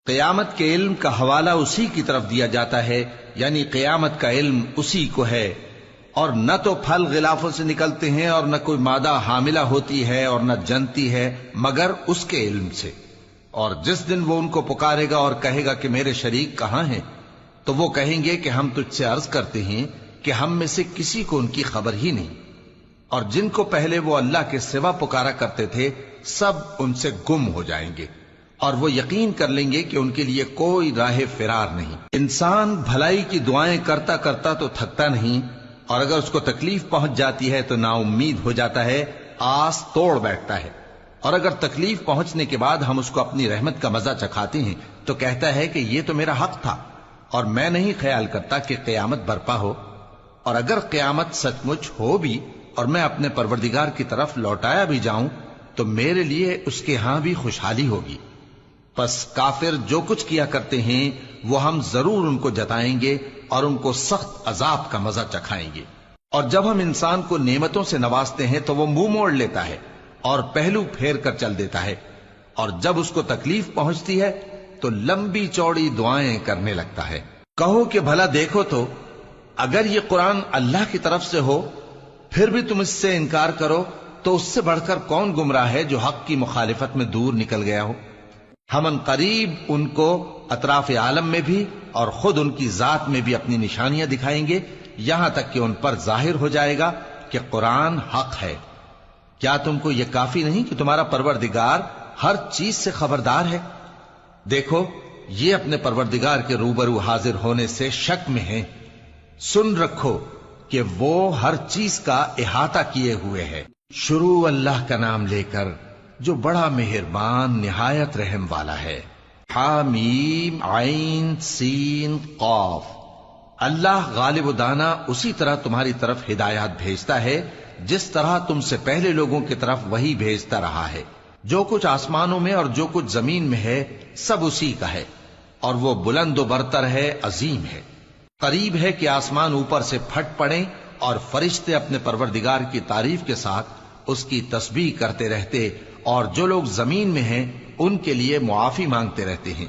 قیامت کے علم کا حوالہ اسی کی طرف دیا جاتا ہے، یعنی قیامت کا علم اسی کو ہے، اور نہ تو پھل غلافوں سے نکلتے ہیں اور نہ کوئی مادہ حاملہ ہوتی ہے اور نہ جنتی ہے مگر اس کے علم سے۔ اور جس دن وہ ان کو پکارے گا اور کہے گا کہ میرے شریک کہاں ہیں، تو وہ کہیں گے کہ ہم تجھ سے عرض کرتے ہیں کہ ہم میں سے کسی کو ان کی خبر ہی نہیں، اور جن کو پہلے وہ اللہ کے سوا پکارا کرتے تھے سب ان سے گم ہو جائیں گے، اور وہ یقین کر لیں گے کہ ان کے لیے کوئی راہ فرار نہیں۔ انسان بھلائی کی دعائیں کرتا کرتا تو تھکتا نہیں، اور اگر اس کو تکلیف پہنچ جاتی ہے تو نا امید ہو جاتا ہے، آس توڑ بیٹھتا ہے، اور اگر تکلیف پہنچنے کے بعد ہم اس کو اپنی رحمت کا مزہ چکھاتے ہیں تو کہتا ہے کہ یہ تو میرا حق تھا اور میں نہیں خیال کرتا کہ قیامت برپا ہو۔ اور اگر قیامت سچ مچ ہو بھی اور میں اپنے پروردگار کی طرف لوٹایا بھی جاؤں تو میرے لیے اس کے ہاں بھی خوشحالی ہوگی۔ پس کافر جو کچھ کیا کرتے ہیں وہ ہم ضرور ان کو جتائیں گے اور ان کو سخت عذاب کا مزہ چکھائیں گے۔ اور جب ہم انسان کو نعمتوں سے نوازتے ہیں تو وہ منہ موڑ لیتا ہے اور پہلو پھیر کر چل دیتا ہے، اور جب اس کو تکلیف پہنچتی ہے تو لمبی چوڑی دعائیں کرنے لگتا ہے۔ کہو کہ بھلا دیکھو تو اگر یہ قرآن اللہ کی طرف سے ہو پھر بھی تم اس سے انکار کرو تو اس سے بڑھ کر کون گمراہ ہے جو حق کی مخالفت میں دور نکل گیا ہو۔ ہم ان قریب ان کو اطراف عالم میں بھی اور خود ان کی ذات میں بھی اپنی نشانیاں دکھائیں گے، یہاں تک کہ ان پر ظاہر ہو جائے گا کہ قرآن حق ہے۔ کیا تم کو یہ کافی نہیں کہ تمہارا پروردگار ہر چیز سے خبردار ہے؟ دیکھو یہ اپنے پروردگار کے روبرو حاضر ہونے سے شک میں ہیں۔ سن رکھو کہ وہ ہر چیز کا احاطہ کیے ہوئے ہے۔ شروع اللہ کا نام لے کر جو بڑا مہربان نہایت رحم والا ہے۔ حامیم عین سین قاف۔ اللہ غالب و دانا اسی طرح تمہاری طرف ہدایات بھیجتا ہے جس طرح تم سے پہلے لوگوں کی طرف وہی بھیجتا رہا ہے۔ جو کچھ آسمانوں میں اور جو کچھ زمین میں ہے سب اسی کا ہے، اور وہ بلند و برتر ہے، عظیم ہے۔ قریب ہے کہ آسمان اوپر سے پھٹ پڑیں اور فرشتے اپنے پروردگار کی تعریف کے ساتھ اس کی تسبیح کرتے رہتے، اور جو لوگ زمین میں ہیں ان کے لیے معافی مانگتے رہتے ہیں۔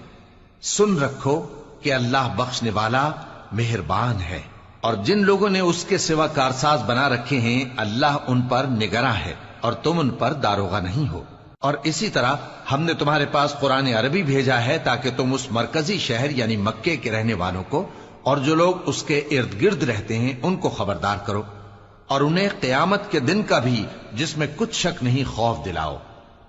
سن رکھو کہ اللہ بخشنے والا مہربان ہے۔ اور جن لوگوں نے اس کے سوا کارساز بنا رکھے ہیں اللہ ان پر نگراں ہے اور تم ان پر داروغہ نہیں ہو۔ اور اسی طرح ہم نے تمہارے پاس قرآن عربی بھیجا ہے تاکہ تم اس مرکزی شہر یعنی مکے کے رہنے والوں کو اور جو لوگ اس کے ارد گرد رہتے ہیں ان کو خبردار کرو، اور انہیں قیامت کے دن کا بھی جس میں کچھ شک نہیں خوف دلاؤ۔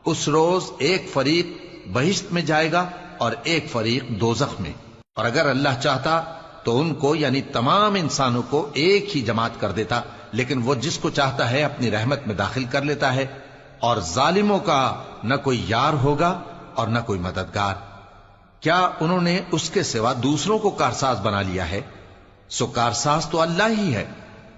اس روز ایک فریق بہشت میں جائے گا اور ایک فریق دوزخ میں، اور اگر اللہ چاہتا تو ان کو یعنی تمام انسانوں کو ایک ہی جماعت کر دیتا، لیکن وہ جس کو چاہتا ہے اپنی رحمت میں داخل کر لیتا ہے، اور ظالموں کا نہ کوئی یار ہوگا اور نہ کوئی مددگار۔ کیا انہوں نے اس کے سوا دوسروں کو کارساز بنا لیا ہے؟ سو کارساز تو اللہ ہی ہے،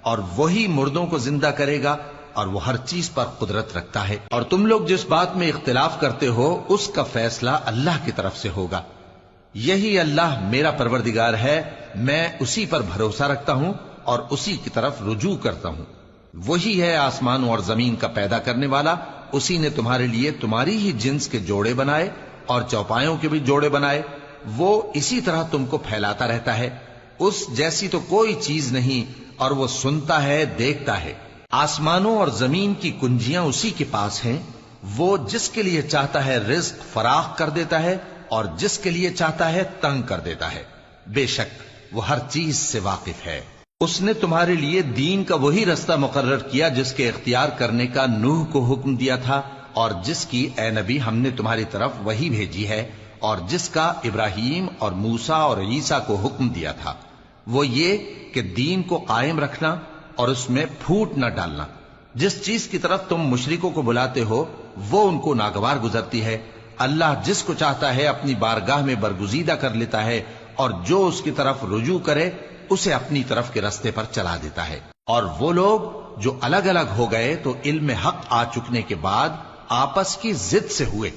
اور وہی مردوں کو زندہ کرے گا، اور وہ ہر چیز پر قدرت رکھتا ہے۔ اور تم لوگ جس بات میں اختلاف کرتے ہو اس کا فیصلہ اللہ کی طرف سے ہوگا۔ یہی اللہ میرا پروردگار ہے، میں اسی پر بھروسہ رکھتا ہوں اور اسی کی طرف رجوع کرتا ہوں۔ وہی ہے آسمانوں اور زمین کا پیدا کرنے والا، اسی نے تمہارے لیے تمہاری ہی جنس کے جوڑے بنائے اور چوپایوں کے بھی جوڑے بنائے۔ وہ اسی طرح تم کو پھیلاتا رہتا ہے، اس جیسی تو کوئی چیز نہیں، اور وہ سنتا ہے، دیکھتا ہے۔ آسمانوں اور زمین کی کنجیاں اسی کے پاس ہیں، وہ جس کے لیے چاہتا ہے رزق فراخ کر دیتا ہے اور جس کے لیے چاہتا ہے تنگ کر دیتا ہے۔ بے شک وہ ہر چیز سے واقف ہے۔ اس نے تمہارے لیے دین کا وہی رستہ مقرر کیا جس کے اختیار کرنے کا نوح کو حکم دیا تھا، اور جس کی اے نبی ہم نے تمہاری طرف وہی بھیجی ہے، اور جس کا ابراہیم اور موسیٰ اور عیسیٰ کو حکم دیا تھا، وہ یہ کہ دین کو قائم رکھنا اور اس میں پھوٹ نہ ڈالنا۔ جس چیز کی طرف تم مشرکوں کو بلاتے ہو وہ ان کو ناگوار گزرتی ہے۔ اللہ جس کو چاہتا ہے اپنی بارگاہ میں برگزیدہ کر لیتا ہے، اور جو اس کی طرف رجوع کرے اسے اپنی طرف کے رستے پر چلا دیتا ہے۔ اور وہ لوگ جو الگ الگ ہو گئے تو علم حق آ چکنے کے بعد آپس کی ضد سے ہوئے،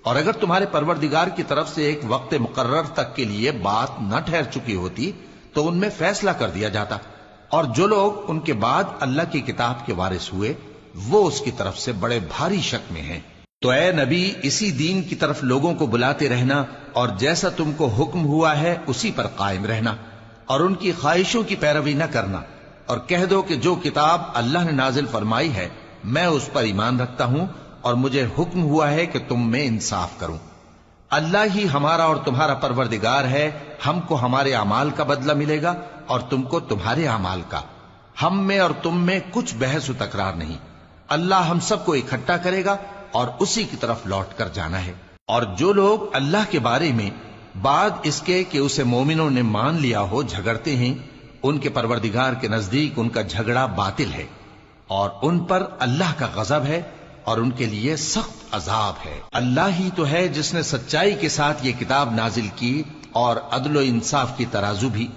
اور اگر تمہارے پروردگار کی طرف سے ایک وقت مقرر تک کے لیے بات نہ ٹھہر چکی ہوتی تو ان میں فیصلہ کر دیا جاتا، اور جو لوگ ان کے بعد اللہ کی کتاب کے وارث ہوئے وہ اس کی طرف سے بڑے بھاری شک میں ہیں۔ تو اے نبی اسی دین کی طرف لوگوں کو بلاتے رہنا اور جیسا تم کو حکم ہوا ہے اسی پر قائم رہنا، اور ان کی خواہشوں کی پیروی نہ کرنا، اور کہہ دو کہ جو کتاب اللہ نے نازل فرمائی ہے میں اس پر ایمان رکھتا ہوں، اور مجھے حکم ہوا ہے کہ تم میں انصاف کروں۔ اللہ ہی ہمارا اور تمہارا پروردگار ہے، ہم کو ہمارے اعمال کا بدلہ ملے گا اور تم کو تمہارے اعمال کا، ہم میں اور تم میں کچھ بحث و تکرار نہیں۔ اللہ ہم سب کو اکٹھا کرے گا اور اسی کی طرف لوٹ کر جانا ہے۔ اور جو لوگ اللہ کے بارے میں بعد اس کے کہ اسے مومنوں نے مان لیا ہو جھگڑتے ہیں، ان کے پروردگار کے نزدیک ان کا جھگڑا باطل ہے، اور ان پر اللہ کا غضب ہے اور ان کے لیے سخت عذاب ہے۔ اللہ ہی تو ہے جس نے سچائی کے ساتھ یہ کتاب نازل کی اور عدل و انصاف کی ترازو بھی۔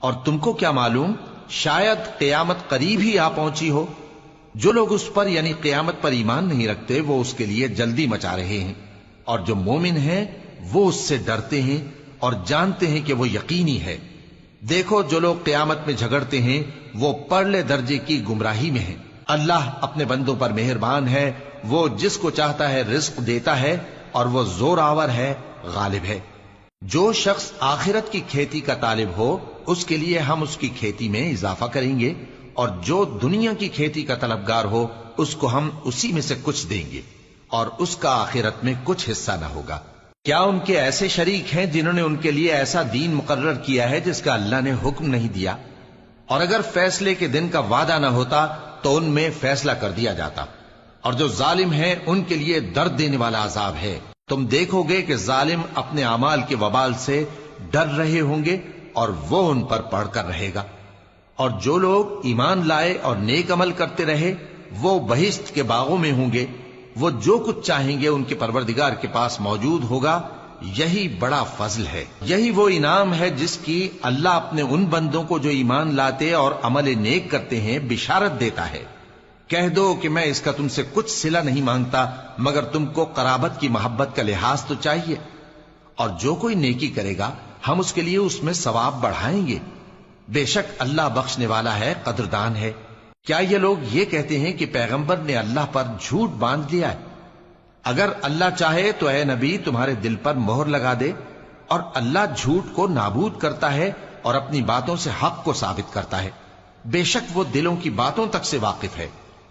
اور تم کو کیا معلوم، شاید قیامت قریب ہی آ پہنچی ہو۔ جو لوگ اس پر یعنی قیامت پر ایمان نہیں رکھتے وہ اس کے لیے جلدی مچا رہے ہیں، اور جو مومن ہیں وہ اس سے ڈرتے ہیں اور جانتے ہیں کہ وہ یقینی ہے۔ دیکھو جو لوگ قیامت میں جھگڑتے ہیں وہ پرلے درجے کی گمراہی میں ہیں۔ اللہ اپنے بندوں پر مہربان ہے، وہ جس کو چاہتا ہے رزق دیتا ہے، اور وہ زور آور ہے، غالب ہے۔ جو شخص آخرت کی کھیتی کا طالب ہو اس کے لیے ہم اس کی کھیتی میں اضافہ کریں گے، اور جو دنیا کی کھیتی کا طلبگار ہو اس کو ہم اسی میں سے کچھ دیں گے، اور اس کا آخرت میں کچھ حصہ نہ ہوگا۔ کیا ان کے ایسے شریک ہیں جنہوں نے ان کے لیے ایسا دین مقرر کیا ہے جس کا اللہ نے حکم نہیں دیا؟ اور اگر فیصلے کے دن کا وعدہ نہ ہوتا تو ان میں فیصلہ کر دیا جاتا، اور جو ظالم ہیں ان کے لیے درد دینے والا عذاب ہے۔ تم دیکھو گے کہ ظالم اپنے اعمال کے وبال سے ڈر رہے ہوں گے اور وہ ان پر پڑھ کر رہے گا۔ اور جو لوگ ایمان لائے اور نیک عمل کرتے رہے وہ بہشت کے باغوں میں ہوں گے، وہ جو کچھ چاہیں گے ان کے پروردگار کے پاس موجود ہوگا۔ یہی بڑا فضل ہے، یہی وہ انعام ہے جس کی اللہ اپنے ان بندوں کو جو ایمان لاتے اور عمل نیک کرتے ہیں بشارت دیتا ہے۔ کہہ دو کہ میں اس کا تم سے کچھ صلہ نہیں مانگتا مگر تم کو قرابت کی محبت کا لحاظ تو چاہیے، اور جو کوئی نیکی کرے گا ہم اس کے لیے اس میں ثواب بڑھائیں گے۔ بے شک اللہ بخشنے والا ہے، قدردان ہے۔ کیا یہ لوگ یہ کہتے ہیں کہ پیغمبر نے اللہ پر جھوٹ باندھ لیا ہے؟ اگر اللہ چاہے تو اے نبی تمہارے دل پر مہر لگا دے، اور اللہ جھوٹ کو نابود کرتا ہے اور اپنی باتوں سے حق کو ثابت کرتا ہے۔ بے شک وہ دلوں کی باتوں تک سے واقف ہے،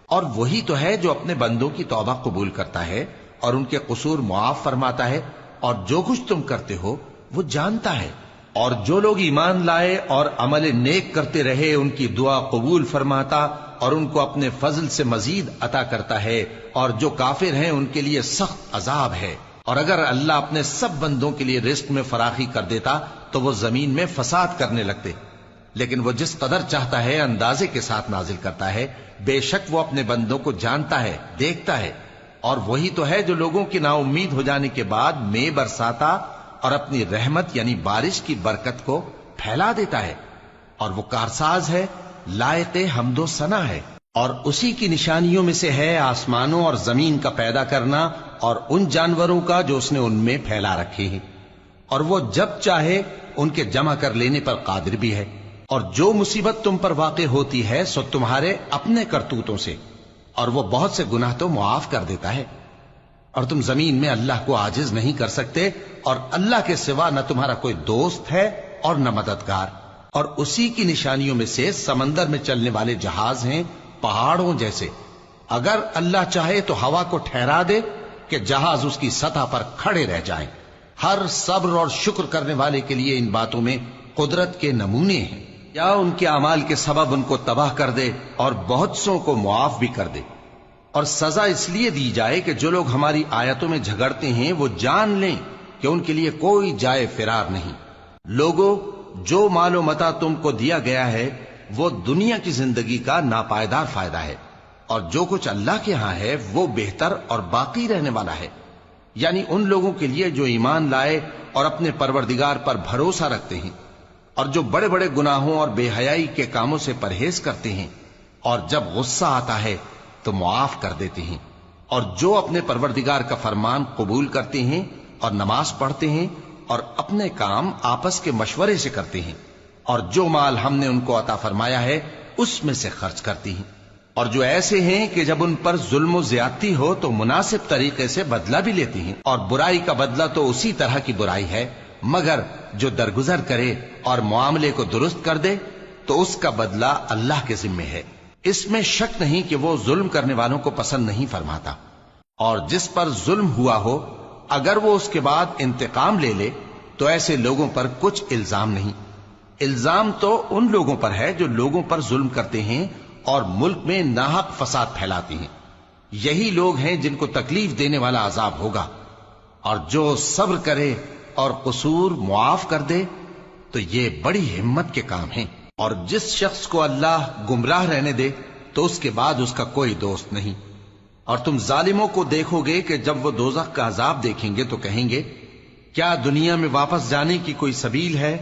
اور وہی تو ہے جو اپنے بندوں کی توبہ قبول کرتا ہے اور ان کے قصور معاف فرماتا ہے، اور جو کچھ تم کرتے ہو وہ جانتا ہے۔ اور جو لوگ ایمان لائے اور عمل نیک کرتے رہے ان کی دعا قبول فرماتا اور ان کو اپنے فضل سے مزید عطا کرتا ہے، اور جو کافر ہیں ان کے لیے سخت عذاب ہے۔ اور اگر اللہ اپنے سب بندوں کے لیے رزق میں فراخی کر دیتا تو وہ زمین میں فساد کرنے لگتے، لیکن وہ جس قدر چاہتا ہے اندازے کے ساتھ نازل کرتا ہے۔ بے شک وہ اپنے بندوں کو جانتا ہے، دیکھتا ہے، اور وہی تو ہے جو لوگوں کی نا امید ہو جانے کے بعد مے برساتا اور اپنی رحمت یعنی بارش کی برکت کو پھیلا دیتا ہے، اور وہ کارساز ہے، لائق حمد و ثنا ہے۔ اور اسی کی نشانیوں میں سے ہے آسمانوں اور زمین کا پیدا کرنا اور ان جانوروں کا جو اس نے ان میں پھیلا رکھے ہیں، اور وہ جب چاہے ان کے جمع کر لینے پر قادر بھی ہے۔ اور جو مصیبت تم پر واقع ہوتی ہے سو تمہارے اپنے کرتوتوں سے، اور وہ بہت سے گناہ تو معاف کر دیتا ہے۔ اور تم زمین میں اللہ کو عاجز نہیں کر سکتے، اور اللہ کے سوا نہ تمہارا کوئی دوست ہے اور نہ مددگار۔ اور اسی کی نشانیوں میں سے سمندر میں چلنے والے جہاز ہیں پہاڑوں جیسے۔ اگر اللہ چاہے تو ہوا کو ٹھہرا دے کہ جہاز اس کی سطح پر کھڑے رہ جائیں۔ ہر صبر اور شکر کرنے والے کے لیے ان باتوں میں قدرت کے نمونے ہیں۔ یا ان کے اعمال کے سبب ان کو تباہ کر دے اور بہت سوں کو معاف بھی کر دے۔ اور سزا اس لیے دی جائے کہ جو لوگ ہماری آیتوں میں جھگڑتے ہیں وہ جان لیں کہ ان کے لیے کوئی جائے فرار نہیں۔ لوگوں، جو مال و متاع تم کو دیا گیا ہے وہ دنیا کی زندگی کا ناپائیدار فائدہ ہے، اور جو کچھ اللہ کے ہاں ہے وہ بہتر اور باقی رہنے والا ہے، یعنی ان لوگوں کے لیے جو ایمان لائے اور اپنے پروردگار پر بھروسہ رکھتے ہیں، اور جو بڑے بڑے گناہوں اور بے حیائی کے کاموں سے پرہیز کرتے ہیں، اور جب غصہ آتا ہے تو معاف کر دیتے ہیں، اور جو اپنے پروردگار کا فرمان قبول کرتے ہیں اور نماز پڑھتے ہیں اور اپنے کام آپس کے مشورے سے کرتے ہیں، اور جو مال ہم نے ان کو عطا فرمایا ہے اس میں سے خرچ کرتے ہیں۔ اور جو ایسے ہیں کہ جب ان پر ظلم و زیادتی ہو تو مناسب طریقے سے بدلہ بھی لیتی ہیں، اور برائی کا بدلہ تو اسی طرح کی برائی ہے، مگر جو درگزر کرے اور معاملے کو درست کر دے تو اس کا بدلہ اللہ کے ذمے ہے۔ اس میں شک نہیں کہ وہ ظلم کرنے والوں کو پسند نہیں فرماتا، اور جس پر ظلم ہوا ہو اگر وہ اس کے بعد انتقام لے لے تو ایسے لوگوں پر کچھ الزام نہیں۔ الزام تو ان لوگوں پر ہے جو لوگوں پر ظلم کرتے ہیں اور ملک میں ناحق فساد پھیلاتے ہیں، یہی لوگ ہیں جن کو تکلیف دینے والا عذاب ہوگا۔ اور جو صبر کرے اور قصور معاف کر دے تو یہ بڑی ہمت کے کام ہیں۔ اور جس شخص کو اللہ گمراہ رہنے دے تو اس کے بعد اس کا کوئی دوست نہیں۔ اور تم ظالموں کو دیکھو گے کہ جب وہ دوزخ کا عذاب دیکھیں گے تو کہیں گے کیا دنیا میں واپس جانے کی کوئی سبیل ہے؟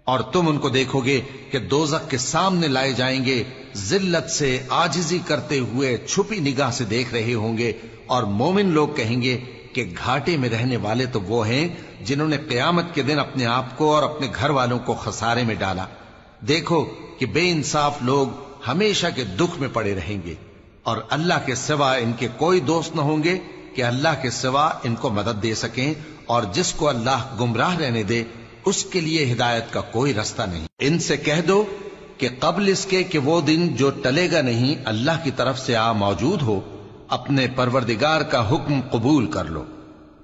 اور تم ان کو دیکھو گے کہ دوزخ کے سامنے لائے جائیں گے، ذلت سے عاجزی کرتے ہوئے چھپی نگاہ سے دیکھ رہے ہوں گے، اور مومن لوگ کہیں گے کہ گھاٹے میں رہنے والے تو وہ ہیں جنہوں نے قیامت کے دن اپنے آپ کو اور اپنے گھر والوں کو خسارے میں ڈالا۔ دیکھو کہ بے انصاف لوگ ہمیشہ کے دکھ میں پڑے رہیں گے، اور اللہ کے سوا ان کے کوئی دوست نہ ہوں گے کہ اللہ کے سوا ان کو مدد دے سکیں، اور جس کو اللہ گمراہ رہنے دے اس کے لیے ہدایت کا کوئی رستہ نہیں۔ ان سے کہہ دو کہ قبل اس کے کہ وہ دن جو ٹلے گا نہیں اللہ کی طرف سے آ موجود ہو، اپنے پروردگار کا حکم قبول کر لو۔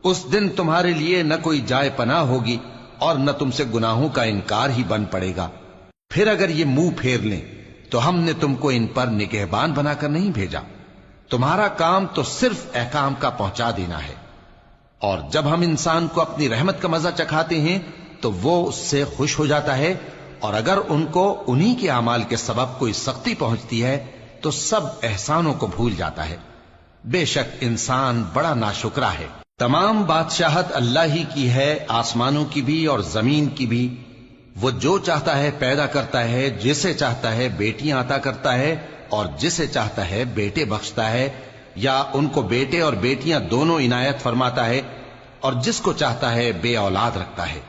اس دن تمہارے لیے نہ کوئی جائے پناہ ہوگی اور نہ تم سے گناہوں کا انکار ہی بن پڑے گا۔ پھر اگر یہ منہ پھیر لیں تو ہم نے تم کو ان پر نگہبان بنا کر نہیں بھیجا، تمہارا کام تو صرف احکام کا پہنچا دینا ہے۔ اور جب ہم انسان کو اپنی رحمت کا مزہ چکھاتے ہیں تو وہ اس سے خوش ہو جاتا ہے، اور اگر ان کو انہی کے اعمال کے سبب کوئی سختی پہنچتی ہے تو سب احسانوں کو بھول جاتا ہے۔ بے شک انسان بڑا ناشکرا ہے۔ تمام بادشاہت اللہ ہی کی ہے، آسمانوں کی بھی اور زمین کی بھی۔ وہ جو چاہتا ہے پیدا کرتا ہے، جسے چاہتا ہے بیٹیاں عطا کرتا ہے اور جسے چاہتا ہے بیٹے بخشتا ہے، یا ان کو بیٹے اور بیٹیاں دونوں عنایت فرماتا ہے، اور جس کو چاہتا ہے بے اولاد رکھتا ہے۔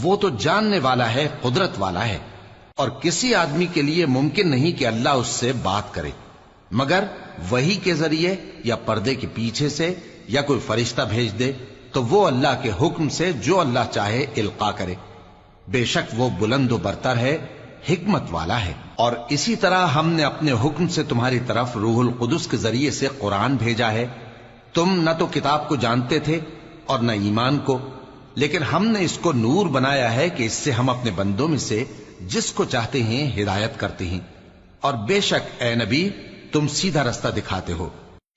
وہ تو جاننے والا ہے، قدرت والا ہے، اور کسی آدمی کے لیے ممکن نہیں کہ اللہ اس سے بات کرے مگر وحی کے ذریعے یا پردے کے پیچھے سے، یا کوئی فرشتہ بھیج دے تو وہ اللہ کے حکم سے جو اللہ چاہے القا کرے۔ بے شک وہ بلند و برتر ہے، حکمت والا ہے۔ اور اسی طرح ہم نے اپنے حکم سے تمہاری طرف روح القدس کے ذریعے سے قرآن بھیجا ہے۔ تم نہ تو کتاب کو جانتے تھے اور نہ ایمان کو، لیکن ہم نے اس کو نور بنایا ہے کہ اس سے ہم اپنے بندوں میں سے جس کو چاہتے ہیں ہدایت کرتے ہیں۔ اور بے شک اے نبی تم سیدھا رستہ دکھاتے ہو،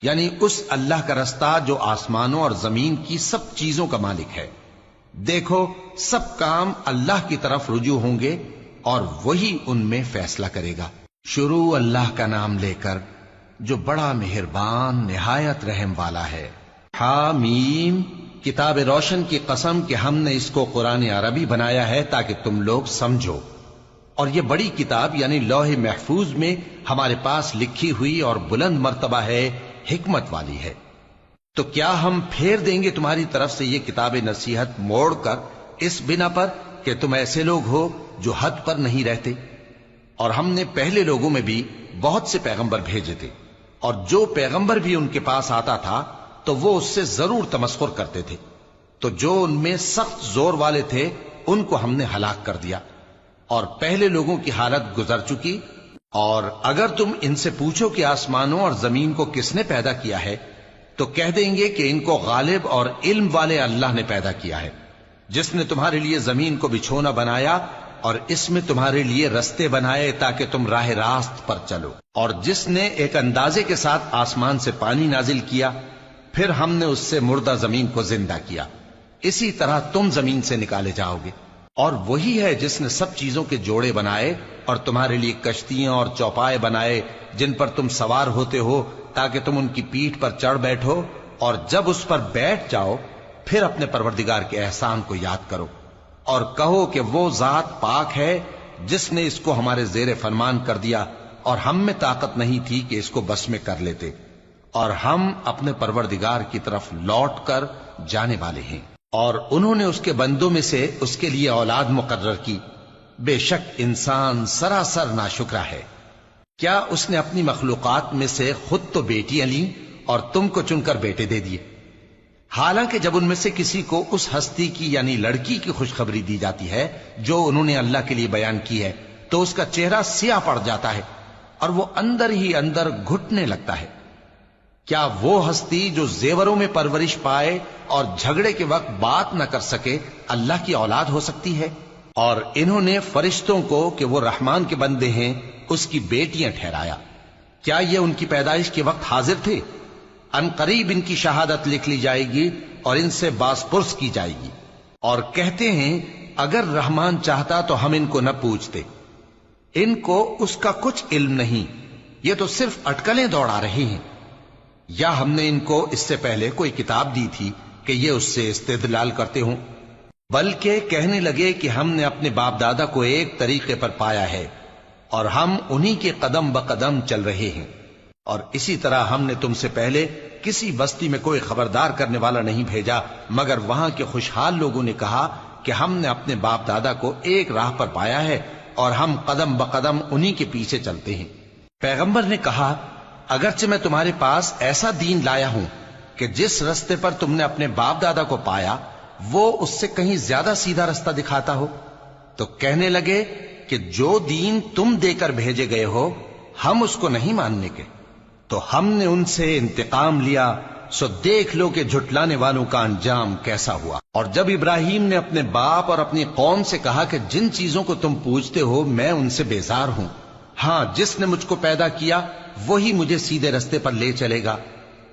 یعنی اس اللہ کا رستہ جو آسمانوں اور زمین کی سب چیزوں کا مالک ہے۔ دیکھو سب کام اللہ کی طرف رجوع ہوں گے اور وہی ان میں فیصلہ کرے گا۔ شروع اللہ کا نام لے کر جو بڑا مہربان نہایت رحم والا ہے۔ حامیم، کتاب روشن کی قسم کہ ہم نے اس کو قرآن عربی بنایا ہے تاکہ تم لوگ سمجھو، اور یہ بڑی کتاب یعنی لوح محفوظ میں ہمارے پاس لکھی ہوئی اور بلند مرتبہ ہے، حکمت والی ہے۔ تو کیا ہم پھیر دیں گے تمہاری طرف سے یہ کتاب نصیحت موڑ کر اس بنا پر کہ تم ایسے لوگ ہو جو حد پر نہیں رہتے؟ اور ہم نے پہلے لوگوں میں بھی بہت سے پیغمبر بھیجے تھے، اور جو پیغمبر بھی ان کے پاس آتا تھا تو وہ اس سے ضرور تمسخر کرتے تھے، تو جو ان میں سخت زور والے تھے ان کو ہم نے ہلاک کر دیا، اور پہلے لوگوں کی حالت گزر چکی۔ اور اگر تم ان سے پوچھو کہ آسمانوں اور زمین کو کس نے پیدا کیا ہے تو کہہ دیں گے کہ ان کو غالب اور علم والے اللہ نے پیدا کیا ہے، جس نے تمہارے لیے زمین کو بچھونا بنایا اور اس میں تمہارے لیے رستے بنائے تاکہ تم راہ راست پر چلو، اور جس نے ایک اندازے کے ساتھ آسمان سے پانی نازل کیا، پھر ہم نے اس سے مردہ زمین کو زندہ کیا، اسی طرح تم زمین سے نکالے جاؤ گے۔ اور وہی ہے جس نے سب چیزوں کے جوڑے بنائے اور تمہارے لیے کشتیاں اور چوپائے بنائے جن پر تم سوار ہوتے ہو تاکہ تم ان کی پیٹھ پر چڑھ بیٹھو، اور جب اس پر بیٹھ جاؤ پھر اپنے پروردگار کے احسان کو یاد کرو اور کہو کہ وہ ذات پاک ہے جس نے اس کو ہمارے زیر فرمان کر دیا اور ہم میں طاقت نہیں تھی کہ اس کو بس میں کر لیتے، اور ہم اپنے پروردگار کی طرف لوٹ کر جانے والے ہیں۔ اور انہوں نے اس کے بندوں میں سے اس کے لیے اولاد مقرر کی، بے شک انسان سراسر ناشکرا ہے۔ کیا اس نے اپنی مخلوقات میں سے خود تو بیٹیاں لیں اور تم کو چن کر بیٹے دے دیے؟ حالانکہ جب ان میں سے کسی کو اس ہستی کی یعنی لڑکی کی خوشخبری دی جاتی ہے جو انہوں نے اللہ کے لیے بیان کی ہے تو اس کا چہرہ سیاہ پڑ جاتا ہے اور وہ اندر ہی اندر گھٹنے لگتا ہے۔ کیا وہ ہستی جو زیوروں میں پرورش پائے اور جھگڑے کے وقت بات نہ کر سکے اللہ کی اولاد ہو سکتی ہے؟ اور انہوں نے فرشتوں کو کہ وہ رحمان کے بندے ہیں اس کی بیٹیاں ٹھہرایا۔ کیا یہ ان کی پیدائش کے وقت حاضر تھے؟ ان قریب ان کی شہادت لکھ لی جائے گی اور ان سے باز پرس کی جائے گی۔ اور کہتے ہیں اگر رحمان چاہتا تو ہم ان کو نہ پوچھتے، ان کو اس کا کچھ علم نہیں، یہ تو صرف اٹکلیں دوڑا رہے ہیں۔ یا ہم نے ان کو اس سے پہلے کوئی کتاب دی تھی کہ یہ اس سے استدلال کرتے ہوں؟ بلکہ کہنے لگے کہ ہم نے اپنے باپ دادا کو ایک طریقے پر پایا ہے اور ہم انہی کے قدم بقدم چل رہے ہیں، اور اسی طرح ہم نے تم سے پہلے کسی بستی میں کوئی خبردار کرنے والا نہیں بھیجا مگر وہاں کے خوشحال لوگوں نے کہا کہ ہم نے اپنے باپ دادا کو ایک راہ پر پایا ہے اور ہم قدم بقدم انہی کے پیچھے چلتے ہیں۔ پیغمبر نے کہا اگرچہ میں تمہارے پاس ایسا دین لایا ہوں کہ جس رستے پر تم نے اپنے باپ دادا کو پایا وہ اس سے کہیں زیادہ سیدھا رستہ دکھاتا ہو، تو کہنے لگے کہ جو دین تم دے کر بھیجے گئے ہو ہم اس کو نہیں ماننے کے، تو ہم نے ان سے انتقام لیا، سو دیکھ لو کہ جھٹلانے والوں کا انجام کیسا ہوا۔ اور جب ابراہیم نے اپنے باپ اور اپنی قوم سے کہا کہ جن چیزوں کو تم پوجتے ہو میں ان سے بیزار ہوں، ہاں جس نے مجھ کو پیدا کیا وہی مجھے سیدھے رستے پر لے چلے گا،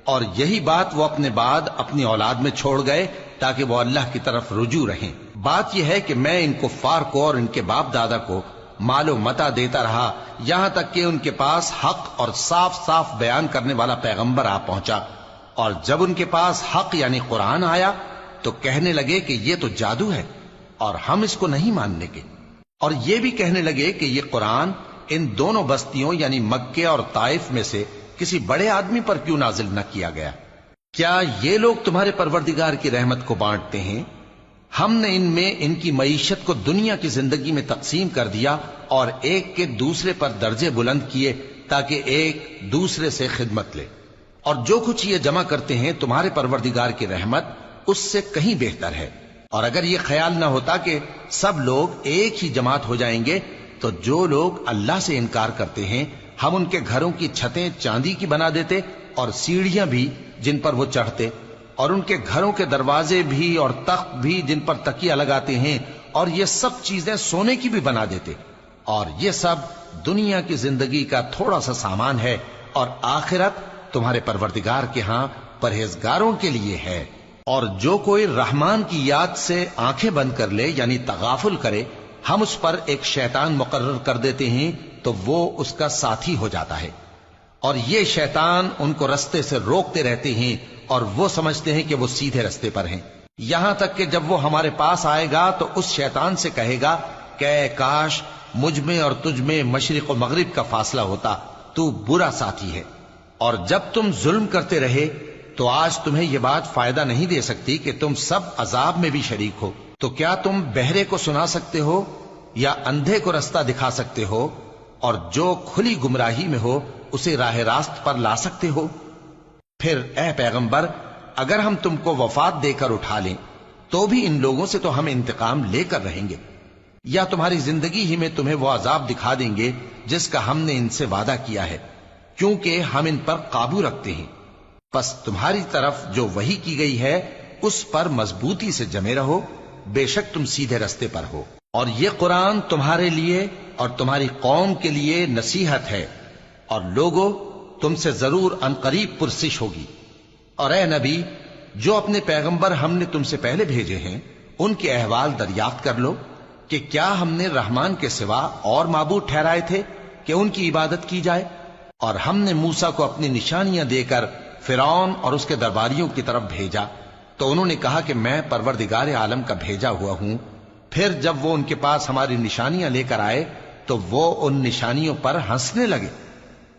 اور یہی بات وہ اپنے بعد اپنی اولاد میں چھوڑ گئے تاکہ وہ اللہ کی طرف رجوع رہیں۔ بات یہ ہے کہ میں ان کفار کو اور ان کے باپ دادا کو مال و متاع دیتا رہا یہاں تک کہ ان کے پاس حق اور صاف صاف بیان کرنے والا پیغمبر آ پہنچا، اور جب ان کے پاس حق یعنی قرآن آیا تو کہنے لگے کہ یہ تو جادو ہے اور ہم اس کو نہیں ماننے کے، اور یہ بھی کہنے لگے کہ یہ قرآن ان دونوں بستیوں یعنی مکے اور طائف میں سے کسی بڑے آدمی پر کیوں نازل نہ کیا گیا؟ کیا یہ لوگ تمہارے پروردگار کی رحمت کو بانٹتے ہیں؟ ہم نے ان میں ان کی معیشت کو دنیا کی زندگی میں تقسیم کر دیا اور ایک کے دوسرے پر درجے بلند کیے تاکہ ایک دوسرے سے خدمت لے، اور جو کچھ یہ جمع کرتے ہیں تمہارے پروردگار کی رحمت اس سے کہیں بہتر ہے۔ اور اگر یہ خیال نہ ہوتا کہ سب لوگ ایک ہی جماعت ہو جائیں گے تو جو لوگ اللہ سے انکار کرتے ہیں ہم ان کے گھروں کی چھتیں چاندی کی بنا دیتے اور سیڑھیاں بھی جن پر وہ چڑھتے، اور ان کے گھروں کے دروازے بھی اور تخت بھی جن پر تکیہ لگاتے ہیں، اور یہ سب چیزیں سونے کی بھی بنا دیتے، اور یہ سب دنیا کی زندگی کا تھوڑا سا سامان ہے، اور آخرت تمہارے پروردگار کے ہاں پرہیزگاروں کے لیے ہے۔ اور جو کوئی رحمان کی یاد سے آنکھیں بند کر لے یعنی تغافل کرے ہم اس پر ایک شیطان مقرر کر دیتے ہیں تو وہ اس کا ساتھی ہو جاتا ہے، اور یہ شیطان ان کو رستے سے روکتے رہتے ہیں اور وہ سمجھتے ہیں کہ وہ سیدھے رستے پر ہیں، یہاں تک کہ جب وہ ہمارے پاس آئے گا تو اس شیطان سے کہے گا کہ کاش مجھ میں اور تجھ میں مشرق و مغرب کا فاصلہ ہوتا، تو برا ساتھی ہے۔ اور جب تم ظلم کرتے رہے تو آج تمہیں یہ بات فائدہ نہیں دے سکتی کہ تم سب عذاب میں بھی شریک ہو، تو کیا تم بہرے کو سنا سکتے ہو یا اندھے کو رستہ دکھا سکتے ہو، اور جو کھلی گمراہی میں ہو اسے راہ راست پر لا سکتے ہو؟ پھر اے پیغمبر اگر ہم تم کو وفات دے کر اٹھا لیں تو بھی ان لوگوں سے تو ہم انتقام لے کر رہیں گے، یا تمہاری زندگی ہی میں تمہیں وہ عذاب دکھا دیں گے جس کا ہم نے ان سے وعدہ کیا ہے، کیونکہ ہم ان پر قابو رکھتے ہیں۔ پس تمہاری طرف جو وحی کی گئی ہے اس پر مضبوطی سے جمے رہو، بے شک تم سیدھے رستے پر ہو، اور یہ قرآن تمہارے لیے اور تمہاری قوم کے لیے نصیحت ہے، اور لوگوں تم سے ضرور ان قریب پرسش ہوگی۔ اور اے نبی جو اپنے پیغمبر ہم نے تم سے پہلے بھیجے ہیں ان کے احوال دریافت کر لو کہ کیا ہم نے رحمان کے سوا اور معبود ٹھہرائے تھے کہ ان کی عبادت کی جائے؟ اور ہم نے موسیٰ کو اپنی نشانیاں دے کر فرعون اور اس کے درباریوں کی طرف بھیجا تو انہوں نے کہا کہ میں پروردگار عالم کا بھیجا ہوا ہوں۔ پھر جب وہ ان کے پاس ہماری نشانیاں لے کر آئے تو وہ ان نشانیوں پر ہنسنے لگے،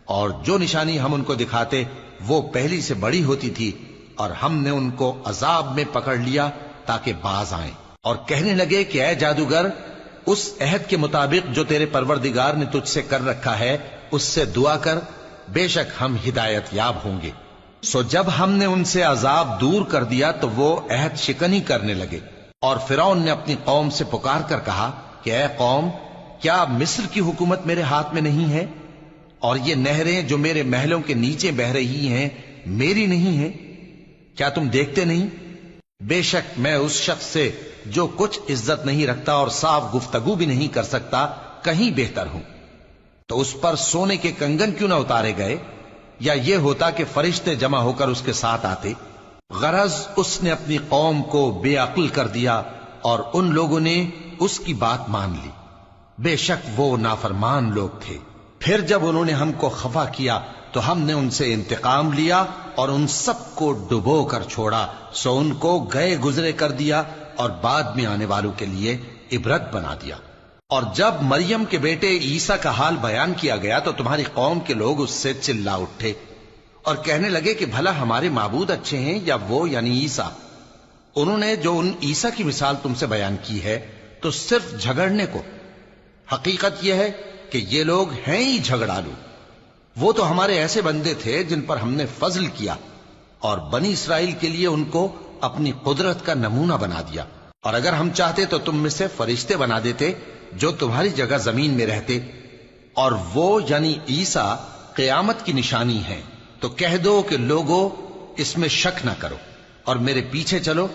اور جو نشانی ہم ان کو دکھاتے وہ پہلی سے بڑی ہوتی تھی، اور ہم نے ان کو عذاب میں پکڑ لیا تاکہ باز آئیں، اور کہنے لگے کہ اے جادوگر اس عہد کے مطابق جو تیرے پروردگار نے تجھ سے کر رکھا ہے اس سے دعا کر، بے شک ہم ہدایت یاب ہوں گے۔ سو جب ہم نے ان سے عذاب دور کر دیا تو وہ عہد شکنی کرنے لگے، اور فرعون نے اپنی قوم سے پکار کر کہا کہ اے قوم، کیا مصر کی حکومت میرے ہاتھ میں نہیں ہے؟ اور یہ نہریں جو میرے محلوں کے نیچے بہ رہی ہیں میری نہیں ہیں؟ کیا تم دیکھتے نہیں؟ بے شک میں اس شخص سے جو کچھ عزت نہیں رکھتا اور صاف گفتگو بھی نہیں کر سکتا کہیں بہتر ہوں۔ تو اس پر سونے کے کنگن کیوں نہ اتارے گئے، یا یہ ہوتا کہ فرشتے جمع ہو کر اس کے ساتھ آتے؟ غرض اس نے اپنی قوم کو بے عقل کر دیا اور ان لوگوں نے اس کی بات مان لی، بے شک وہ نافرمان لوگ تھے۔ پھر جب انہوں نے ہم کو خفا کیا تو ہم نے ان سے انتقام لیا اور ان سب کو ڈبو کر چھوڑا، سو ان کو گئے گزرے کر دیا اور بعد میں آنے والوں کے لیے عبرت بنا دیا۔ اور جب مریم کے بیٹے عیسیٰ کا حال بیان کیا گیا تو تمہاری قوم کے لوگ اس سے چلا اٹھے اور کہنے لگے کہ بھلا ہمارے معبود اچھے ہیں یا وہ یعنی عیسیٰ؟ انہوں نے جو ان عیسیٰ کی مثال تم سے بیان کی ہے تو صرف جھگڑنے کو۔ حقیقت یہ ہے کہ یہ لوگ ہیں ہی جھگڑالو۔ وہ تو ہمارے ایسے بندے تھے جن پر ہم نے فضل کیا، اور بنی اسرائیل کے لیے ان کو اپنی قدرت کا نمونہ بنا دیا۔ اور اگر ہم چاہتے تو تم میں سے فرشتے بنا دیتے جو تمہاری جگہ زمین میں رہتے، اور وہ یعنی عیسیٰ قیامت کی نشانی ہے۔ تو کہہ دو کہ لوگوں اس میں شک نہ کرو اور میرے پیچھے چلو،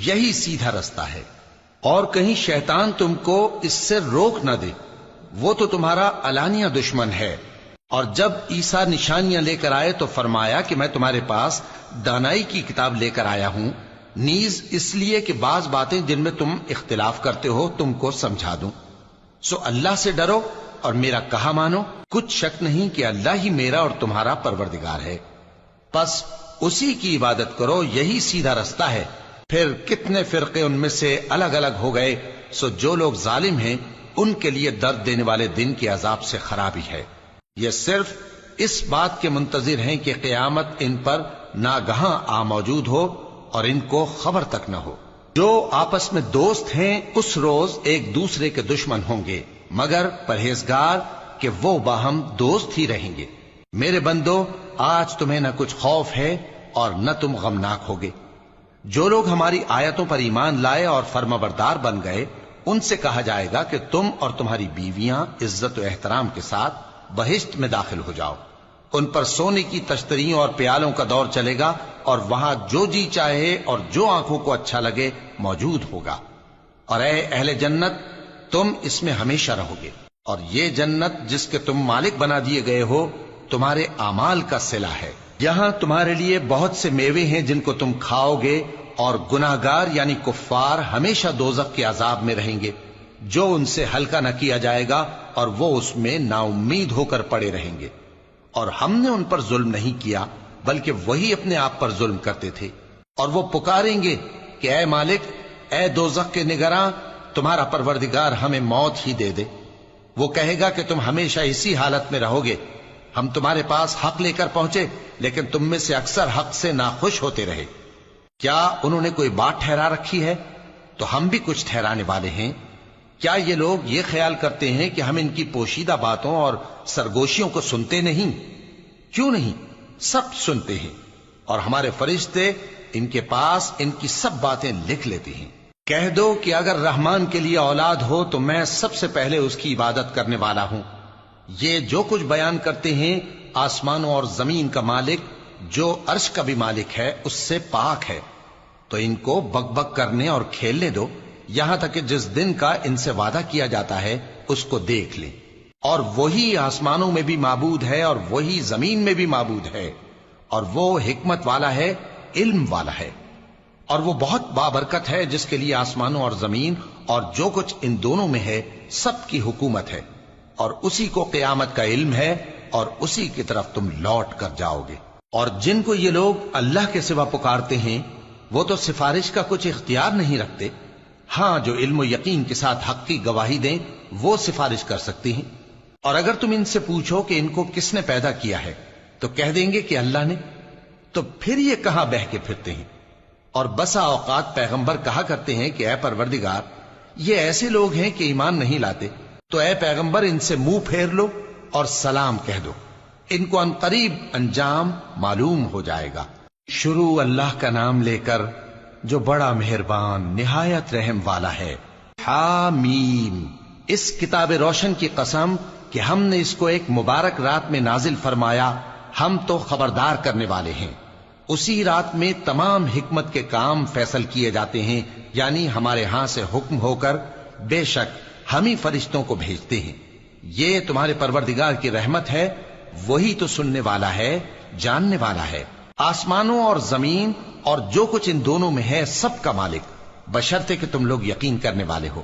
یہی سیدھا رستہ ہے، اور کہیں شیطان تم کو اس سے روک نہ دے، وہ تو تمہارا علانیہ دشمن ہے۔ اور جب عیسیٰ نشانیاں لے کر آئے تو فرمایا کہ میں تمہارے پاس دانائی کی کتاب لے کر آیا ہوں، نیز اس لیے کہ بعض باتیں جن میں تم اختلاف کرتے ہو تم کو سمجھا دوں۔ سو اللہ سے ڈرو اور میرا کہا مانو، کچھ شک نہیں کہ اللہ ہی میرا اور تمہارا پروردگار ہے، بس اسی کی عبادت کرو، یہی سیدھا رستہ ہے۔ پھر کتنے فرقے ان میں سے الگ الگ ہو گئے، سو جو لوگ ظالم ہیں ان کے لیے درد دینے والے دن کے عذاب سے خرابی ہے۔ یہ صرف اس بات کے منتظر ہیں کہ قیامت ان پر ناگہاں آ موجود ہو اور ان کو خبر تک نہ ہو۔ جو آپس میں دوست ہیں اس روز ایک دوسرے کے دشمن ہوں گے، مگر پرہیزگار کہ وہ باہم دوست ہی رہیں گے۔ میرے بندو، آج تمہیں نہ کچھ خوف ہے اور نہ تم غمناک ہوگے۔ جو لوگ ہماری آیتوں پر ایمان لائے اور فرمانبردار بن گئے ان سے کہا جائے گا کہ تم اور تمہاری بیویاں عزت و احترام کے ساتھ بہشت میں داخل ہو جاؤ۔ ان پر سونے کی تشتریوں اور پیالوں کا دور چلے گا، اور وہاں جو جی چاہے اور جو آنکھوں کو اچھا لگے موجود ہوگا۔ اور اے اہل جنت، تم اس میں ہمیشہ رہو گے، اور یہ جنت جس کے تم مالک بنا دیے گئے ہو تمہارے اعمال کا صلہ ہے۔ یہاں تمہارے لیے بہت سے میوے ہیں جن کو تم کھاؤ گے، اور گناہگار یعنی کفار ہمیشہ دوزخ کے عذاب میں رہیں گے، جو ان سے ہلکا نہ کیا جائے گا، اور وہ اس میں نا امید ہو کر پڑے رہیں گے۔ اور ہم نے ان پر ظلم نہیں کیا بلکہ وہی اپنے آپ پر ظلم کرتے تھے۔ اور وہ پکاریں گے کہ اے مالک، اے دوزخ کے نگراں، تمہارا پروردگار ہمیں موت ہی دے دے۔ وہ کہے گا کہ تم ہمیشہ اسی حالت میں رہو گے، ہم تمہارے پاس حق لے کر پہنچے لیکن تم میں سے اکثر حق سے ناخوش ہوتے رہے۔ کیا انہوں نے کوئی بات ٹھہرا رکھی ہے؟ تو ہم بھی کچھ ٹھہرانے والے ہیں۔ کیا یہ لوگ یہ خیال کرتے ہیں کہ ہم ان کی پوشیدہ باتوں اور سرگوشیوں کو سنتے نہیں؟ کیوں نہیں، سب سنتے ہیں، اور ہمارے فرشتے ان کے پاس ان کی سب باتیں لکھ لیتے ہیں۔ کہہ دو کہ اگر رحمان کے لیے اولاد ہو تو میں سب سے پہلے اس کی عبادت کرنے والا ہوں۔ یہ جو کچھ بیان کرتے ہیں آسمانوں اور زمین کا مالک جو عرش کا بھی مالک ہے اس سے پاک ہے، تو ان کو بک بک کرنے اور کھیلنے دو، یہاں تک کہ جس دن کا ان سے وعدہ کیا جاتا ہے اس کو دیکھ لیں۔ اور وہی آسمانوں میں بھی معبود ہے اور وہی زمین میں بھی معبود ہے، اور وہ حکمت والا ہے، علم والا ہے، اور وہ بہت بابرکت ہے جس کے لیے آسمانوں اور زمین اور جو کچھ ان دونوں میں ہے سب کی حکومت ہے، اور اسی کو قیامت کا علم ہے، اور اسی کی طرف تم لوٹ کر جاؤ گے۔ اور جن کو یہ لوگ اللہ کے سوا پکارتے ہیں وہ تو سفارش کا کچھ اختیار نہیں رکھتے، ہاں جو علم و یقین کے ساتھ حق کی گواہی دیں وہ سفارش کر سکتی ہیں۔ اور اگر تم ان سے پوچھو کہ ان کو کس نے پیدا کیا ہے تو کہہ دیں گے کہ اللہ نے، تو پھر یہ کہاں بہہ کے پھرتے ہیں۔ اور بسا اوقات پیغمبر کہا کرتے ہیں کہ اے پروردگار، یہ ایسے لوگ ہیں کہ ایمان نہیں لاتے، تو اے پیغمبر ان سے منہ پھیر لو اور سلام کہہ دو، ان کو عنقریب انجام معلوم ہو جائے گا۔ شروع اللہ کا نام لے کر جو بڑا مہربان نہایت رحم والا ہے۔ حامیم، اس کتاب روشن کی قسم کہ ہم نے اس کو ایک مبارک رات میں نازل فرمایا، ہم تو خبردار کرنے والے ہیں۔ اسی رات میں تمام حکمت کے کام فیصل کیے جاتے ہیں، یعنی ہمارے ہاں سے حکم ہو کر بے شک ہم ہی فرشتوں کو بھیجتے ہیں۔ یہ تمہارے پروردگار کی رحمت ہے، وہی تو سننے والا ہے، جاننے والا ہے۔ آسمانوں اور زمین اور جو کچھ ان دونوں میں ہے سب کا مالک، بشرطے کہ تم لوگ یقین کرنے والے ہو۔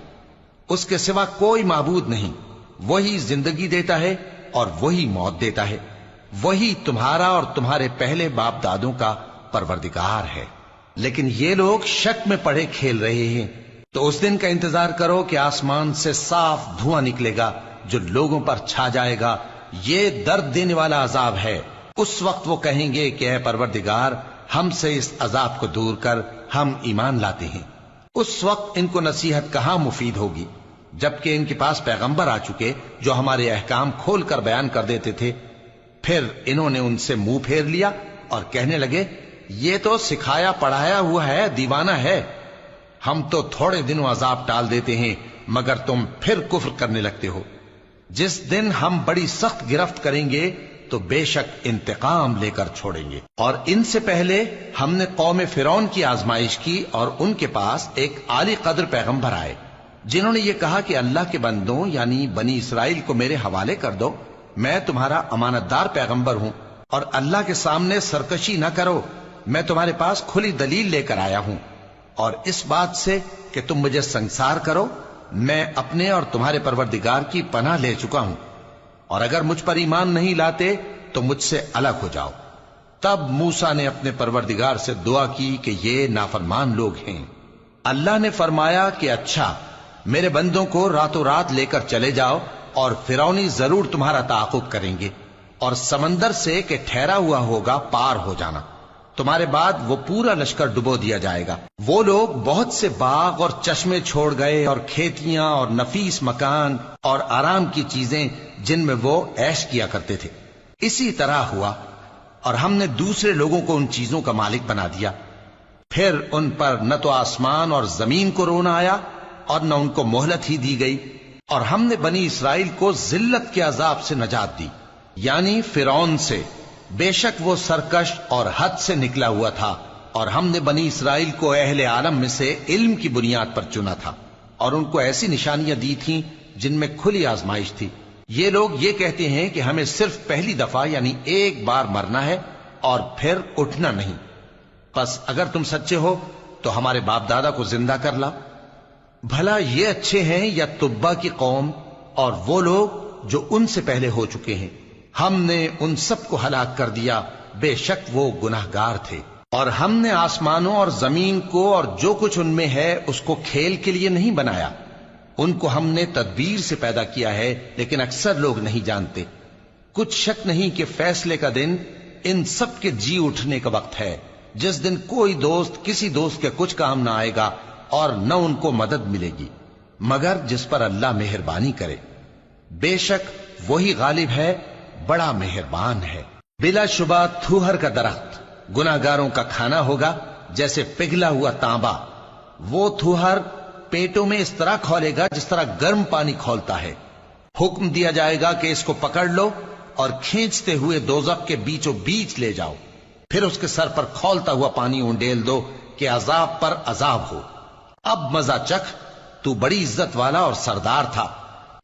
اس کے سوا کوئی معبود نہیں، وہی زندگی دیتا ہے اور وہی موت دیتا ہے، وہی تمہارا اور تمہارے پہلے باپ دادوں کا پروردگار ہے۔ لیکن یہ لوگ شک میں پڑے کھیل رہے ہیں، تو اس دن کا انتظار کرو کہ آسمان سے صاف دھواں نکلے گا جو لوگوں پر چھا جائے گا، یہ درد دینے والا عذاب ہے۔ اس وقت وہ کہیں گے کہ اے پروردگار، ہم سے اس عذاب کو دور کر، ہم ایمان لاتے ہیں۔ اس وقت ان کو نصیحت کہاں مفید ہوگی، جبکہ ان کے پاس پیغمبر آ چکے جو ہمارے احکام کھول کر بیان کر دیتے تھے۔ پھر انہوں نے ان سے منہ پھیر لیا اور کہنے لگے، یہ تو سکھایا پڑھایا ہوا ہے، دیوانہ ہے، ہم تو تھوڑے دنوں عذاب ٹال دیتے ہیں مگر تم پھر کفر کرنے لگتے ہو۔ جس دن ہم بڑی سخت گرفت کریں گے تو بے شک انتقام لے کر چھوڑیں گے۔ اور ان سے پہلے ہم نے قوم فرعون کی آزمائش کی، اور ان کے پاس ایک عالی قدر پیغمبر آئے جنہوں نے یہ کہا کہ اللہ کے بندوں یعنی بنی اسرائیل کو میرے حوالے کر دو، میں تمہارا امانت دار پیغمبر ہوں، اور اللہ کے سامنے سرکشی نہ کرو، میں تمہارے پاس کھلی دلیل لے کر آیا ہوں، اور اس بات سے کہ تم مجھے سنسار کرو، میں اپنے اور تمہارے پروردگار کی پناہ لے چکا ہوں، اور اگر مجھ پر ایمان نہیں لاتے تو مجھ سے الگ ہو جاؤ۔ تب موسیٰ نے اپنے پروردگار سے دعا کی کہ یہ نافرمان لوگ ہیں۔ اللہ نے فرمایا کہ اچھا، میرے بندوں کو راتوں رات لے کر چلے جاؤ، اور فرعونی ضرور تمہارا تعاقب کریں گے، اور سمندر سے کہ ٹھہرا ہوا ہوگا پار ہو جانا، تمہارے بعد وہ پورا لشکر ڈبو دیا جائے گا۔ وہ لوگ بہت سے باغ اور چشمے چھوڑ گئے، اور کھیتیاں اور نفیس مکان اور آرام کی چیزیں جن میں وہ عیش کیا کرتے تھے۔ اسی طرح ہوا، اور ہم نے دوسرے لوگوں کو ان چیزوں کا مالک بنا دیا۔ پھر ان پر نہ تو آسمان اور زمین کو رونا آیا اور نہ ان کو مہلت ہی دی گئی، اور ہم نے بنی اسرائیل کو ذلت کے عذاب سے نجات دی، یعنی فرعون سے، بے شک وہ سرکش اور حد سے نکلا ہوا تھا، اور ہم نے بنی اسرائیل کو اہل عالم میں سے علم کی بنیاد پر چنا تھا، اور ان کو ایسی نشانیاں دی تھیں جن میں کھلی آزمائش تھی۔ یہ لوگ یہ کہتے ہیں کہ ہمیں صرف پہلی دفعہ یعنی ایک بار مرنا ہے اور پھر اٹھنا نہیں، پس اگر تم سچے ہو تو ہمارے باپ دادا کو زندہ کر لا۔ بھلا یہ اچھے ہیں یا تبا کی قوم اور وہ لوگ جو ان سے پہلے ہو چکے ہیں؟ ہم نے ان سب کو ہلاک کر دیا، بے شک وہ گناہگار تھے۔ اور ہم نے آسمانوں اور زمین کو اور جو کچھ ان میں ہے اس کو کھیل کے لیے نہیں بنایا، ان کو ہم نے تدبیر سے پیدا کیا ہے، لیکن اکثر لوگ نہیں جانتے۔ کچھ شک نہیں کہ فیصلے کا دن ان سب کے جی اٹھنے کا وقت ہے، جس دن کوئی دوست کسی دوست کے کچھ کام نہ آئے گا اور نہ ان کو مدد ملے گی مگر جس پر اللہ مہربانی کرے، بے شک وہی غالب ہے، بڑا مہربان ہے۔ بلا شبہ تھوہر کا درخت گناہگاروں کا کھانا ہوگا، جیسے پگھلا ہوا تانبا۔ وہ تھوہر پیٹوں میں اس طرح کھولے گا جس طرح گرم پانی کھولتا ہے۔ حکم دیا جائے گا کہ اس کو پکڑ لو اور کھینچتے ہوئے دوزخ کے بیچوں بیچ لے جاؤ، پھر اس کے سر پر کھولتا ہوا پانی اونڈیل دو کہ عذاب پر عذاب ہو۔ اب مزہ چکھ، تو بڑی عزت والا اور سردار تھا۔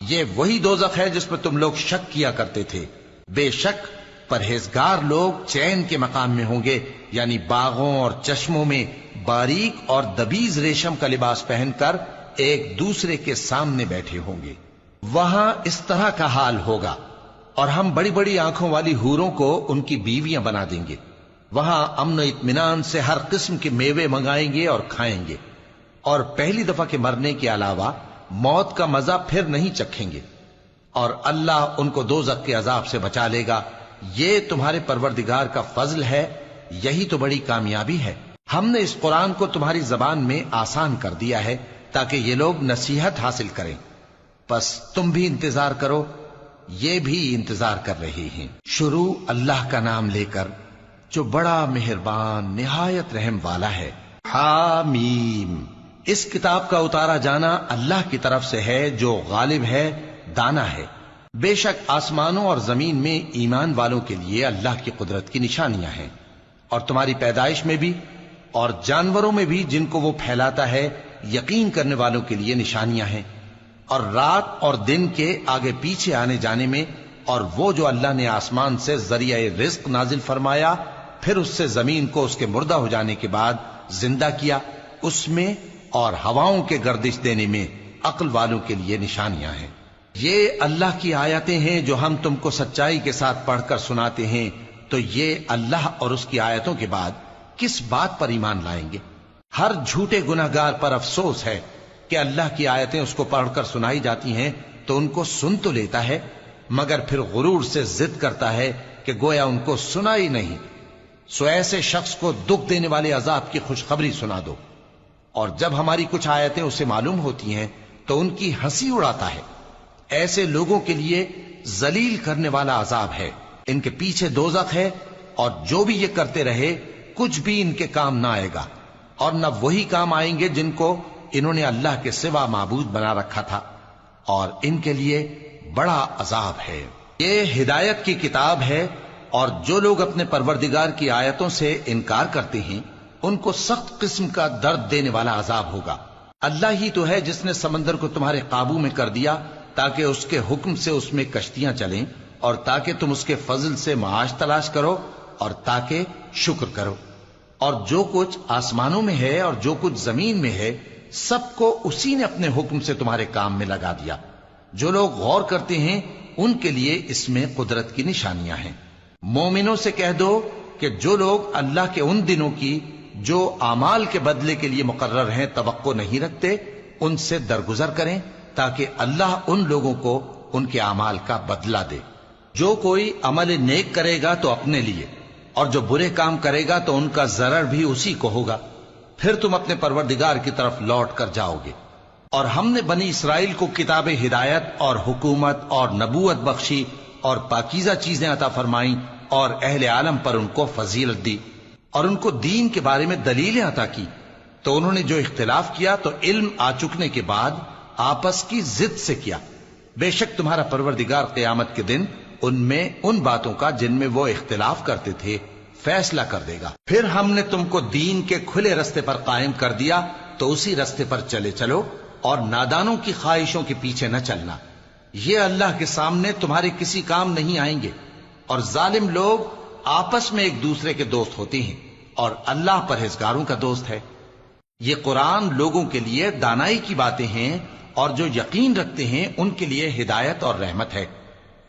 یہ وہی دوزخ ہے جس میں تم لوگ شک کیا کرتے تھے۔ بے شک پرہیزگار لوگ چین کے مقام میں ہوں گے، یعنی باغوں اور چشموں میں باریک اور دبیز ریشم کا لباس پہن کر ایک دوسرے کے سامنے بیٹھے ہوں گے۔ وہاں اس طرح کا حال ہوگا، اور ہم بڑی بڑی آنکھوں والی حوروں کو ان کی بیویاں بنا دیں گے۔ وہاں امن و اطمینان سے ہر قسم کے میوے منگائیں گے اور کھائیں گے، اور پہلی دفعہ کے مرنے کے علاوہ موت کا مزہ پھر نہیں چکھیں گے، اور اللہ ان کو دوزخ کے عذاب سے بچا لے گا۔ یہ تمہارے پروردگار کا فضل ہے، یہی تو بڑی کامیابی ہے۔ ہم نے اس قرآن کو تمہاری زبان میں آسان کر دیا ہے تاکہ یہ لوگ نصیحت حاصل کریں، پس تم بھی انتظار کرو، یہ بھی انتظار کر رہے ہیں۔ شروع اللہ کا نام لے کر جو بڑا مہربان نہایت رحم والا ہے۔ حامیم، اس کتاب کا اتارا جانا اللہ کی طرف سے ہے جو غالب ہے، دانا ہے۔ بے شک آسمانوں اور زمین میں ایمان والوں کے لیے اللہ کی قدرت کی نشانیاں ہیں، اور تمہاری پیدائش میں بھی اور جانوروں میں بھی جن کو وہ پھیلاتا ہے یقین کرنے والوں کے لیے نشانیاں ہیں، اور رات اور دن کے آگے پیچھے آنے جانے میں، اور وہ جو اللہ نے آسمان سے ذریعہ رزق نازل فرمایا پھر اس سے زمین کو اس کے مردہ ہو جانے کے بعد زندہ کیا، اس میں اور ہواؤں کے گردش دینے میں عقل والوں کے لیے نشانیاں ہیں۔ یہ اللہ کی آیتیں ہیں جو ہم تم کو سچائی کے ساتھ پڑھ کر سناتے ہیں، تو یہ اللہ اور اس کی آیتوں کے بعد کس بات پر ایمان لائیں گے؟ ہر جھوٹے گناہگار پر افسوس ہے کہ اللہ کی آیتیں اس کو پڑھ کر سنائی جاتی ہیں تو ان کو سن تو لیتا ہے، مگر پھر غرور سے ضد کرتا ہے کہ گویا ان کو سنا ہی نہیں۔ سو ایسے شخص کو دکھ دینے والے عذاب کی خوشخبری سنا دو، اور جب ہماری کچھ آیتیں اسے معلوم ہوتی ہیں تو ان کی ہنسی اڑاتا ہے۔ ایسے لوگوں کے لیے ذلیل کرنے والا عذاب ہے، ان کے پیچھے دوزخ ہے، اور جو بھی یہ کرتے رہے کچھ بھی ان کے کام نہ آئے گا، اور نہ وہی کام آئیں گے جن کو انہوں نے اللہ کے سوا معبود بنا رکھا تھا، اور ان کے لیے بڑا عذاب ہے۔ یہ ہدایت کی کتاب ہے، اور جو لوگ اپنے پروردگار کی آیتوں سے انکار کرتے ہیں ان کو سخت قسم کا درد دینے والا عذاب ہوگا۔ اللہ ہی تو ہے جس نے سمندر کو تمہارے قابو میں کر دیا تاکہ اس کے حکم سے اس میں کشتیاں چلیں، اور تاکہ تم اس کے فضل سے معاش تلاش کرو، اور تاکہ شکر کرو۔ اور جو کچھ آسمانوں میں ہے اور جو کچھ زمین میں ہے سب کو اسی نے اپنے حکم سے تمہارے کام میں لگا دیا۔ جو لوگ غور کرتے ہیں ان کے لیے اس میں قدرت کی نشانیاں ہیں۔ مومنوں سے کہہ دو کہ جو لوگ اللہ کے ان دنوں کی جو اعمال کے بدلے کے لیے مقرر ہیں توقع نہیں رکھتے، ان سے درگزر کریں تاکہ اللہ ان لوگوں کو ان کے اعمال کا بدلہ دے۔ جو کوئی عمل نیک کرے گا تو اپنے لیے، اور جو برے کام کرے گا تو ان کا ضرر بھی اسی کو ہوگا، پھر تم اپنے پروردگار کی طرف لوٹ کر جاؤ گے۔ اور ہم نے بنی اسرائیل کو کتاب ہدایت اور حکومت اور نبوت بخشی اور پاکیزہ چیزیں عطا فرمائیں، اور اہل عالم پر ان کو فضیلت دی، اور ان کو دین کے بارے میں دلیلیں عطا کی، تو انہوں نے جو اختلاف کیا تو علم آ چکنے کے بعد آپس کی ضد سے کیا۔ بے شک تمہارا پروردگار قیامت کے دن ان میں ان باتوں کا جن میں وہ اختلاف کرتے تھے فیصلہ کر دے گا۔ پھر ہم نے تم کو دین کے کھلے رستے پر قائم کر دیا تو اسی رستے پر چلے چلو، اور نادانوں کی خواہشوں کے پیچھے نہ چلنا، یہ اللہ کے سامنے تمہارے کسی کام نہیں آئیں گے۔ اور ظالم لوگ آپس میں ایک دوسرے کے دوست ہوتے ہیں، اور اللہ پرہیزگاروں کا دوست ہے۔ یہ قرآن لوگوں کے لیے دانائی کی باتیں ہیں، اور جو یقین رکھتے ہیں ان کے لیے ہدایت اور رحمت ہے۔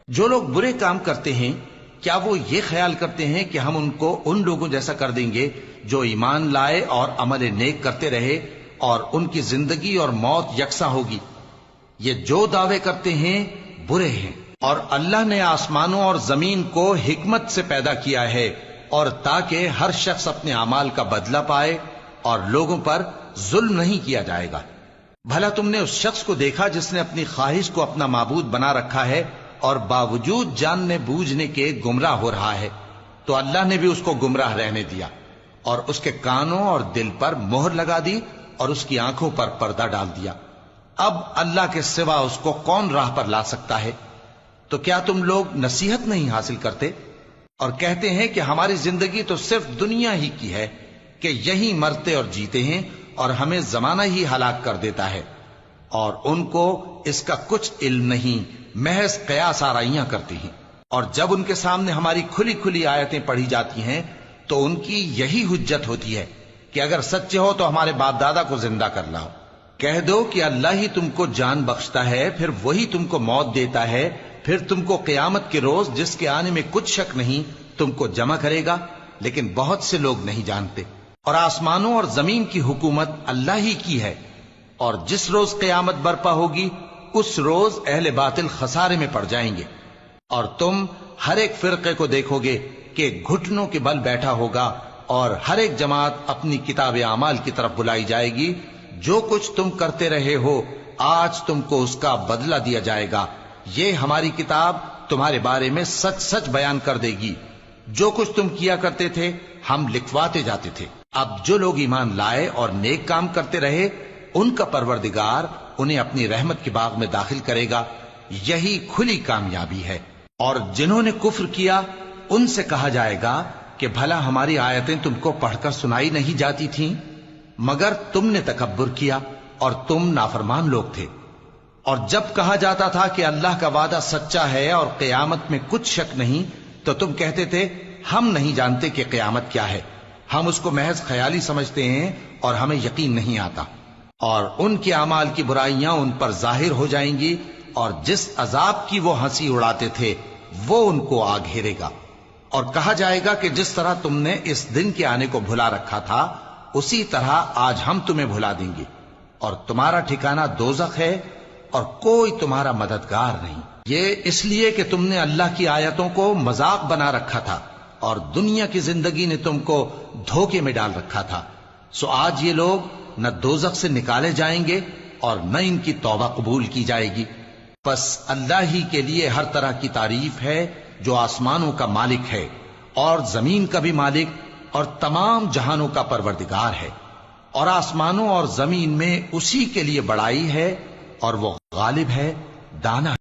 جو لوگ برے کام کرتے ہیں کیا وہ یہ خیال کرتے ہیں کہ ہم ان کو ان لوگوں جیسا کر دیں گے جو ایمان لائے اور عمل نیک کرتے رہے اور ان کی زندگی اور موت یکساں ہوگی؟ یہ جو دعوے کرتے ہیں برے ہیں۔ اور اللہ نے آسمانوں اور زمین کو حکمت سے پیدا کیا ہے، اور تاکہ ہر شخص اپنے اعمال کا بدلہ پائے، اور لوگوں پر ظلم نہیں کیا جائے گا۔ بھلا تم نے اس شخص کو دیکھا جس نے اپنی خواہش کو اپنا معبود بنا رکھا ہے اور باوجود جاننے بوجھنے کے گمراہ ہو رہا ہے؟ تو اللہ نے بھی اس کو گمراہ رہنے دیا، اور اس کے کانوں اور دل پر مہر لگا دی، اور اس کی آنکھوں پر پردہ ڈال دیا۔ اب اللہ کے سوا اس کو کون راہ پر لا سکتا ہے؟ تو کیا تم لوگ نصیحت نہیں حاصل کرتے اور کہتے ہیں کہ ہماری زندگی تو صرف دنیا ہی کی ہے، کہ یہیں مرتے اور جیتے ہیں اور ہمیں زمانہ ہی ہلاک کر دیتا ہے، اور ان کو اس کا کچھ علم نہیں، محض قیاس آرائیاں کرتی ہیں۔ اور جب ان کے سامنے ہماری کھلی کھلی آیتیں پڑھی جاتی ہیں تو ان کی یہی حجت ہوتی ہے کہ اگر سچے ہو تو ہمارے باپ دادا کو زندہ کر لاؤ۔ کہہ دو کہ اللہ ہی تم کو جان بخشتا ہے، پھر وہی تم کو موت دیتا ہے، پھر تم کو قیامت کے روز جس کے آنے میں کچھ شک نہیں تم کو جمع کرے گا، لیکن بہت سے لوگ نہیں جانتے۔ اور آسمانوں اور زمین کی حکومت اللہ ہی کی ہے، اور جس روز قیامت برپا ہوگی اس روز اہل باطل خسارے میں پڑ جائیں گے۔ اور تم ہر ایک فرقے کو دیکھو گے کہ گھٹنوں کے بل بیٹھا ہوگا، اور ہر ایک جماعت اپنی کتاب اعمال کی طرف بلائی جائے گی۔ جو کچھ تم کرتے رہے ہو آج تم کو اس کا بدلہ دیا جائے گا، یہ ہماری کتاب تمہارے بارے میں سچ سچ بیان کر دے گی. جو کچھ تم کیا کرتے تھے ہم لکھواتے جاتے تھے. اب جو لوگ ایمان لائے اور نیک کام کرتے رہے ان کا پروردگار انہیں اپنی رحمت کے باغ میں داخل کرے گا. یہی کھلی کامیابی ہے. اور جنہوں نے کفر کیا ان سے کہا جائے گا کہ بھلا ہماری آیتیں تم کو پڑھ کر سنائی نہیں جاتی تھیں؟ مگر تم نے تکبر کیا اور تم نافرمان لوگ تھے. اور جب کہا جاتا تھا کہ اللہ کا وعدہ سچا ہے اور قیامت میں کچھ شک نہیں تو تم کہتے تھے ہم نہیں جانتے کہ قیامت کیا ہے، ہم اس کو محض خیالی سمجھتے ہیں اور ہمیں یقین نہیں آتا. اور ان کے اعمال کی برائیاں ان پر ظاہر ہو جائیں گی اور جس عذاب کی وہ ہنسی اڑاتے تھے وہ ان کو آ گھیرے گا. اور کہا جائے گا کہ جس طرح تم نے اس دن کے آنے کو بھلا رکھا تھا اسی طرح آج ہم تمہیں بھلا دیں گے، اور تمہارا ٹھکانہ دوزخ ہے اور کوئی تمہارا مددگار نہیں. یہ اس لیے کہ تم نے اللہ کی آیتوں کو مذاق بنا رکھا تھا اور دنیا کی زندگی نے تم کو دھوکے میں ڈال رکھا تھا. سو آج یہ لوگ نہ دوزخ سے نکالے جائیں گے اور نہ ان کی توبہ قبول کی جائے گی. بس اللہ ہی کے لیے ہر طرح کی تعریف ہے جو آسمانوں کا مالک ہے اور زمین کا بھی مالک اور تمام جہانوں کا پروردگار ہے. اور آسمانوں اور زمین میں اسی کے لیے بڑائی ہے اور وہ غالب ہے، دانا